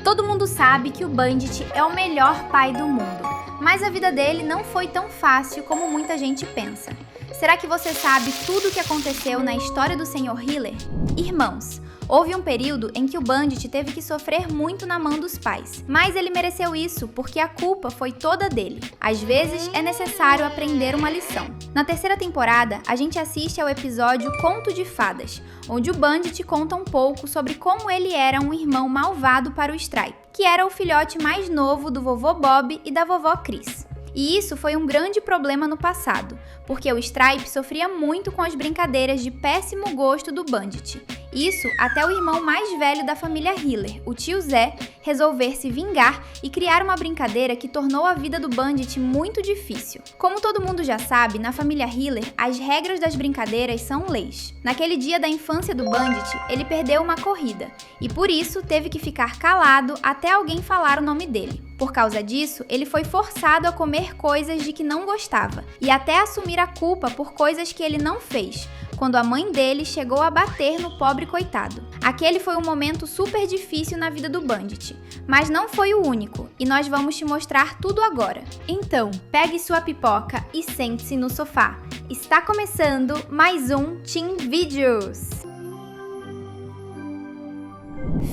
Todo mundo sabe que o Bandit é o melhor pai do mundo, mas a vida dele não foi tão fácil como muita gente pensa. Será que você sabe tudo o que aconteceu na história do Sr. Hiller? Irmãos, houve um período em que o Bandit teve que sofrer muito na mão dos pais, mas ele mereceu isso porque a culpa foi toda dele. Às vezes é necessário aprender uma lição. Na terceira temporada, a gente assiste ao episódio Conto de Fadas, onde o Bandit conta um pouco sobre como ele era um irmão malvado para o Stripe, que era o filhote mais novo do vovô Bob e da vovó Chris. E isso foi um grande problema no passado, porque o Stripe sofria muito com as brincadeiras de péssimo gosto do Bandit. Isso até o irmão mais velho da família Hiller, o tio Zé, resolver se vingar e criar uma brincadeira que tornou a vida do Bandit muito difícil. Como todo mundo já sabe, na família Hiller, as regras das brincadeiras são leis. Naquele dia da infância do Bandit, ele perdeu uma corrida, e por isso teve que ficar calado até alguém falar o nome dele. Por causa disso, ele foi forçado a comer coisas de que não gostava, e até assumir a culpa por coisas que ele não fez, quando a mãe dele chegou a bater no pobre coitado. Aquele foi um momento super difícil na vida do Bandit, mas não foi o único, e nós vamos te mostrar tudo agora. Então, pegue sua pipoca e sente-se no sofá. Está começando mais um Teen Videos!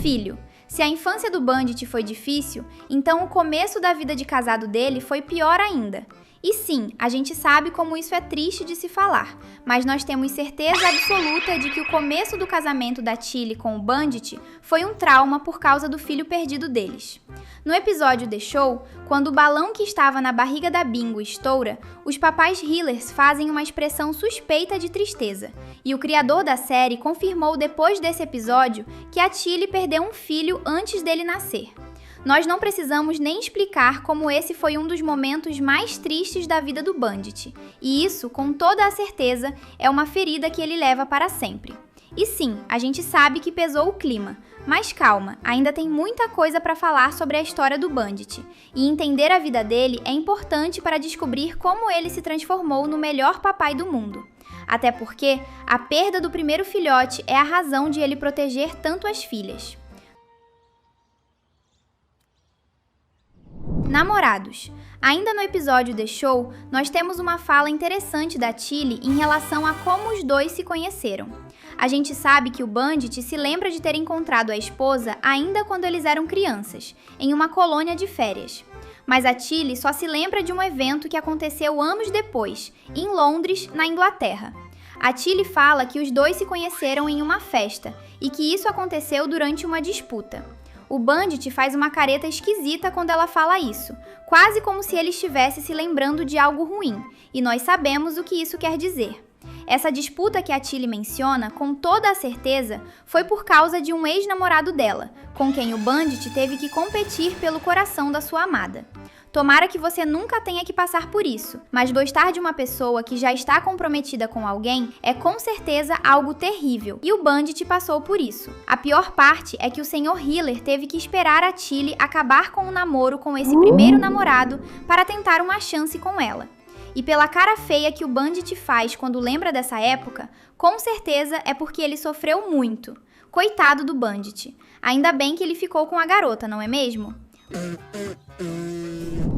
Filho, se a infância do Bandit foi difícil, então o começo da vida de casado dele foi pior ainda. E sim, a gente sabe como isso é triste de se falar, mas nós temos certeza absoluta de que o começo do casamento da Tilly com o Bandit foi um trauma por causa do filho perdido deles. No episódio The Show, quando o balão que estava na barriga da Bingo estoura, os papais Hillers fazem uma expressão suspeita de tristeza, e o criador da série confirmou depois desse episódio que a Tilly perdeu um filho antes dele nascer. Nós não precisamos nem explicar como esse foi um dos momentos mais tristes da vida do Bandit, e isso, com toda a certeza, é uma ferida que ele leva para sempre. E sim, a gente sabe que pesou o clima, mas calma, ainda tem muita coisa para falar sobre a história do Bandit, e entender a vida dele é importante para descobrir como ele se transformou no melhor papai do mundo. Até porque a perda do primeiro filhote é a razão de ele proteger tanto as filhas. Namorados. Ainda no episódio The Show, nós temos uma fala interessante da Tilly em relação a como os dois se conheceram. A gente sabe que o Bandit se lembra de ter encontrado a esposa ainda quando eles eram crianças, em uma colônia de férias. Mas a Tilly só se lembra de um evento que aconteceu anos depois, em Londres, na Inglaterra. A Tilly fala que os dois se conheceram em uma festa e que isso aconteceu durante uma disputa. O Bandit faz uma careta esquisita quando ela fala isso, quase como se ele estivesse se lembrando de algo ruim, e nós sabemos o que isso quer dizer. Essa disputa que a Tilly menciona, com toda a certeza, foi por causa de um ex-namorado dela, com quem o Bandit teve que competir pelo coração da sua amada. Tomara que você nunca tenha que passar por isso, mas gostar de uma pessoa que já está comprometida com alguém é com certeza algo terrível, e o Bandit passou por isso. A pior parte é que o Sr. Hiller teve que esperar a Tilly acabar com o namoro com esse primeiro namorado para tentar uma chance com ela. E pela cara feia que o Bandit faz quando lembra dessa época, com certeza é porque ele sofreu muito. Coitado do Bandit. Ainda bem que ele ficou com a garota, não é mesmo?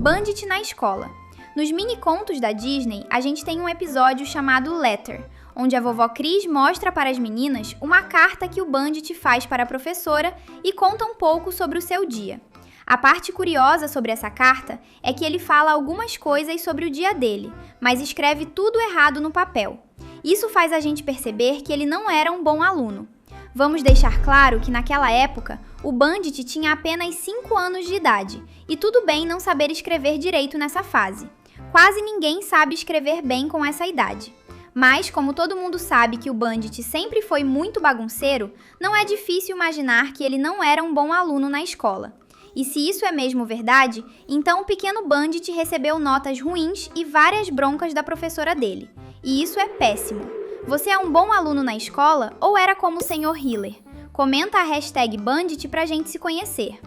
Bandit na escola. Nos mini-contos da Disney, a gente tem um episódio chamado Letter, onde a vovó Chris mostra para as meninas uma carta que o Bandit faz para a professora e conta um pouco sobre o seu dia. A parte curiosa sobre essa carta é que ele fala algumas coisas sobre o dia dele, mas escreve tudo errado no papel. Isso faz a gente perceber que ele não era um bom aluno. Vamos deixar claro que naquela época, o Bandit tinha apenas 5 anos de idade, e tudo bem não saber escrever direito nessa fase. Quase ninguém sabe escrever bem com essa idade. Mas, como todo mundo sabe que o Bandit sempre foi muito bagunceiro, não é difícil imaginar que ele não era um bom aluno na escola. E se isso é mesmo verdade, então o pequeno Bandit recebeu notas ruins e várias broncas da professora dele. E isso é péssimo. Você é um bom aluno na escola ou era como o Sr. Hiller? Comenta a hashtag Bandit pra gente se conhecer.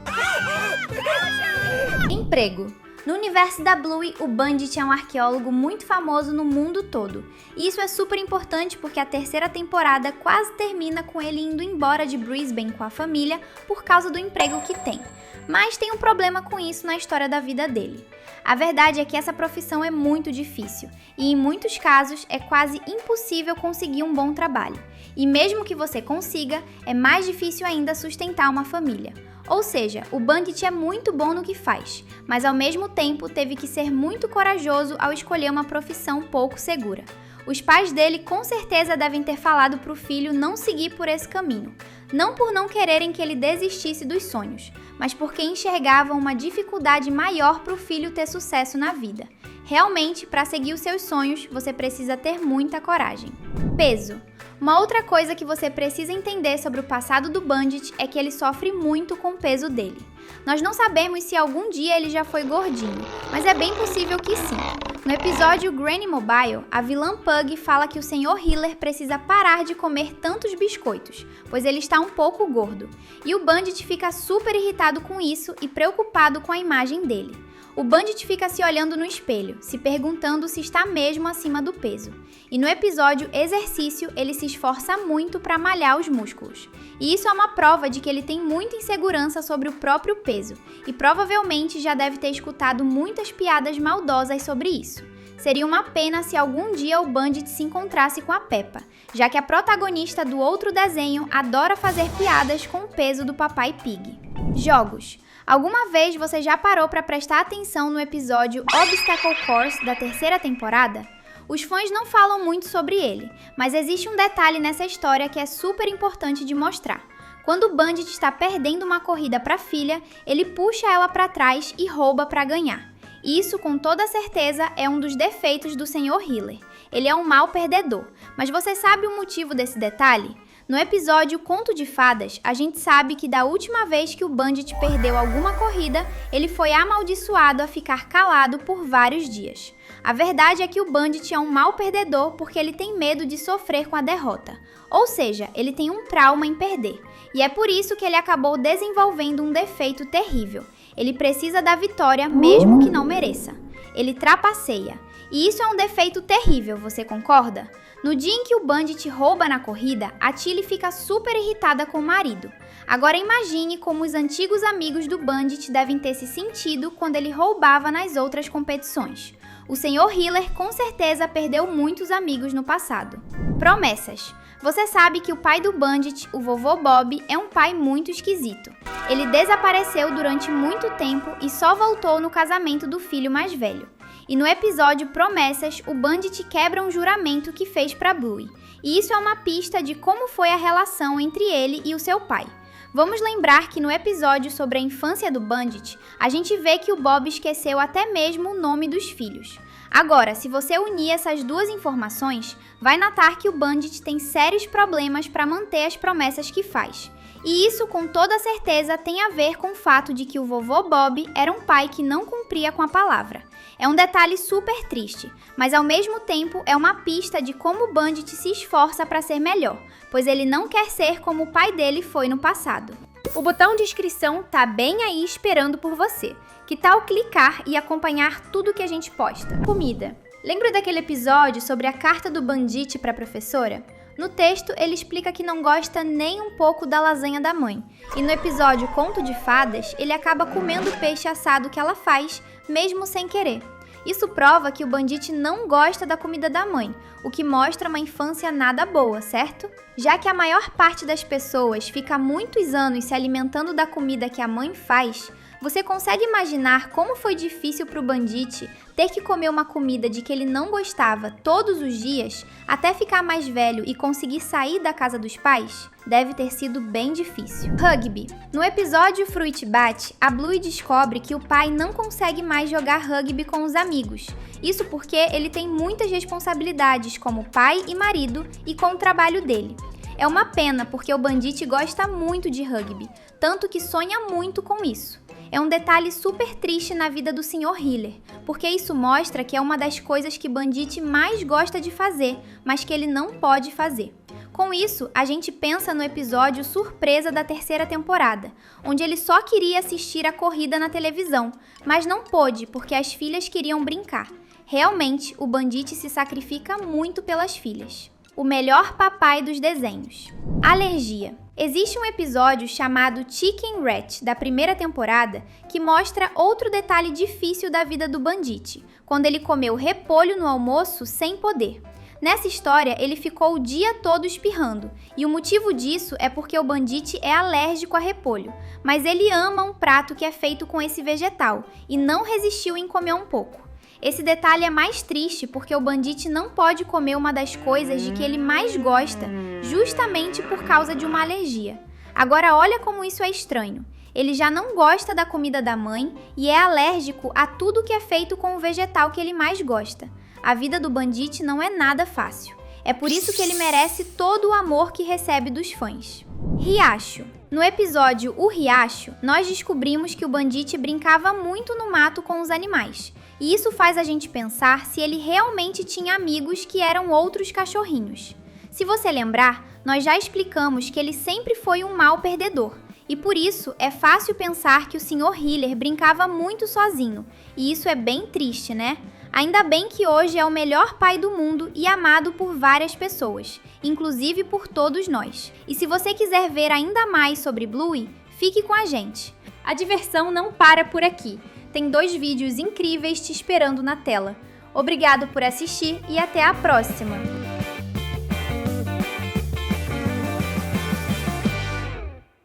Emprego. No universo da Bluey, o Bandit é um arqueólogo muito famoso no mundo todo. E isso é super importante porque a terceira temporada quase termina com ele indo embora de Brisbane com a família por causa do emprego que tem. mas tem um problema com isso na história da vida dele. A verdade é que essa profissão é muito difícil e, em muitos casos, é quase impossível conseguir um bom trabalho. E mesmo que você consiga, é mais difícil ainda sustentar uma família. Ou seja, o Bandit é muito bom no que faz, mas ao mesmo tempo teve que ser muito corajoso ao escolher uma profissão pouco segura. Os pais dele com certeza devem ter falado para o filho não seguir por esse caminho. Não por não quererem que ele desistisse dos sonhos, mas porque enxergavam uma dificuldade maior para o filho ter sucesso na vida. Realmente, para seguir os seus sonhos, você precisa ter muita coragem. Peso. Uma outra coisa que você precisa entender sobre o passado do Bandit é que ele sofre muito com o peso dele. Nós não sabemos se algum dia ele já foi gordinho, mas é bem possível que sim. No episódio Granny Mobile, a vilã Pug fala que o Sr. Hiller precisa parar de comer tantos biscoitos, pois ele está um pouco gordo. E o Bandit fica super irritado com isso e preocupado com a imagem dele. O Bandit fica se olhando no espelho, se perguntando se está mesmo acima do peso. E no episódio Exercício, ele se esforça muito para malhar os músculos. E isso é uma prova de que ele tem muita insegurança sobre o próprio peso, e provavelmente já deve ter escutado muitas piadas maldosas sobre isso. Seria uma pena se algum dia o Bandit se encontrasse com a Peppa, já que a protagonista do outro desenho adora fazer piadas com o peso do Papai Pig. Jogos. Alguma vez você já parou para prestar atenção no episódio Obstacle Course da terceira temporada? Os fãs não falam muito sobre ele, mas existe um detalhe nessa história que é super importante de mostrar. Quando o Bandit está perdendo uma corrida para a filha, ele puxa ela para trás e rouba para ganhar. Isso, com toda certeza, é um dos defeitos do Sr. Hiller. Ele é um mau perdedor, mas você sabe o motivo desse detalhe? No episódio Conto de Fadas, a gente sabe que da última vez que o Bandit perdeu alguma corrida, ele foi amaldiçoado a ficar calado por vários dias. A verdade é que o Bandit é um mau perdedor porque ele tem medo de sofrer com a derrota. Ou seja, ele tem um trauma em perder. E é por isso que ele acabou desenvolvendo um defeito terrível. Ele precisa da vitória mesmo que não mereça. Ele trapaceia. E isso é um defeito terrível, você concorda? No dia em que o Bandit rouba na corrida, a Tilly fica super irritada com o marido. Agora imagine como os antigos amigos do Bandit devem ter se sentido quando ele roubava nas outras competições. O Sr. Hiller com certeza perdeu muitos amigos no passado. Promessas. Você sabe que o pai do Bandit, o vovô Bob, é um pai muito esquisito. Ele desapareceu durante muito tempo e só voltou no casamento do filho mais velho. E no episódio Promessas, o Bandit quebra um juramento que fez para Bluey. E isso é uma pista de como foi a relação entre ele e o seu pai. Vamos lembrar que no episódio sobre a infância do Bandit, a gente vê que o Bob esqueceu até mesmo o nome dos filhos. Agora, se você unir essas duas informações, vai notar que o Bandit tem sérios problemas para manter as promessas que faz. E isso com toda certeza tem a ver com o fato de que o vovô Bob era um pai que não cumpria com a palavra. É um detalhe super triste, mas ao mesmo tempo é uma pista de como o Bandit se esforça para ser melhor, pois ele não quer ser como o pai dele foi no passado. O botão de inscrição tá bem aí esperando por você. Que tal clicar e acompanhar tudo que a gente posta? Comida. Lembra daquele episódio sobre a carta do Bandit para a professora? No texto, ele explica que não gosta nem um pouco da lasanha da mãe. E no episódio Conto de Fadas, ele acaba comendo o peixe assado que ela faz, mesmo sem querer. Isso prova que o Bandit não gosta da comida da mãe, o que mostra uma infância nada boa, certo? Já que a maior parte das pessoas fica muitos anos se alimentando da comida que a mãe faz, você consegue imaginar como foi difícil para o Bandit ter que comer uma comida de que ele não gostava todos os dias, até ficar mais velho e conseguir sair da casa dos pais? Deve ter sido bem difícil. Rugby. No episódio Fruit Bat, a Bluey descobre que o pai não consegue mais jogar rugby com os amigos. Isso porque ele tem muitas responsabilidades como pai e marido e com o trabalho dele. É uma pena porque o Bandit gosta muito de rugby, tanto que sonha muito com isso. É um detalhe super triste na vida do Sr. Hiller, porque isso mostra que é uma das coisas que Bandit mais gosta de fazer, mas que ele não pode fazer. Com isso, a gente pensa no episódio surpresa da terceira temporada, onde ele só queria assistir a corrida na televisão, mas não pôde porque as filhas queriam brincar. Realmente, o Bandit se sacrifica muito pelas filhas. O melhor papai dos desenhos. Alergia. Existe um episódio chamado Chicken Rat, da primeira temporada, que mostra outro detalhe difícil da vida do Bandit, quando ele comeu repolho no almoço sem poder. Nessa história, ele ficou o dia todo espirrando, e o motivo disso é porque o Bandit é alérgico a repolho, mas ele ama um prato que é feito com esse vegetal, e não resistiu em comer um pouco. Esse detalhe é mais triste porque o Bandit não pode comer uma das coisas de que ele mais gosta, justamente por causa de uma alergia. Agora olha como isso é estranho. Ele já não gosta da comida da mãe e é alérgico a tudo que é feito com o vegetal que ele mais gosta. A vida do Bandit não é nada fácil. É por isso que ele merece todo o amor que recebe dos fãs. Riacho. No episódio O Riacho, nós descobrimos que o Bandit brincava muito no mato com os animais. E isso faz a gente pensar se ele realmente tinha amigos que eram outros cachorrinhos. Se você lembrar, nós já explicamos que ele sempre foi um mau perdedor. E por isso é fácil pensar que o Sr. Hiller brincava muito sozinho. E isso é bem triste, né? Ainda bem que hoje é o melhor pai do mundo e amado por várias pessoas, inclusive por todos nós. E se você quiser ver ainda mais sobre Bluey, fique com a gente. A diversão não para por aqui. Tem 2 vídeos incríveis te esperando na tela. Obrigado por assistir e até a próxima!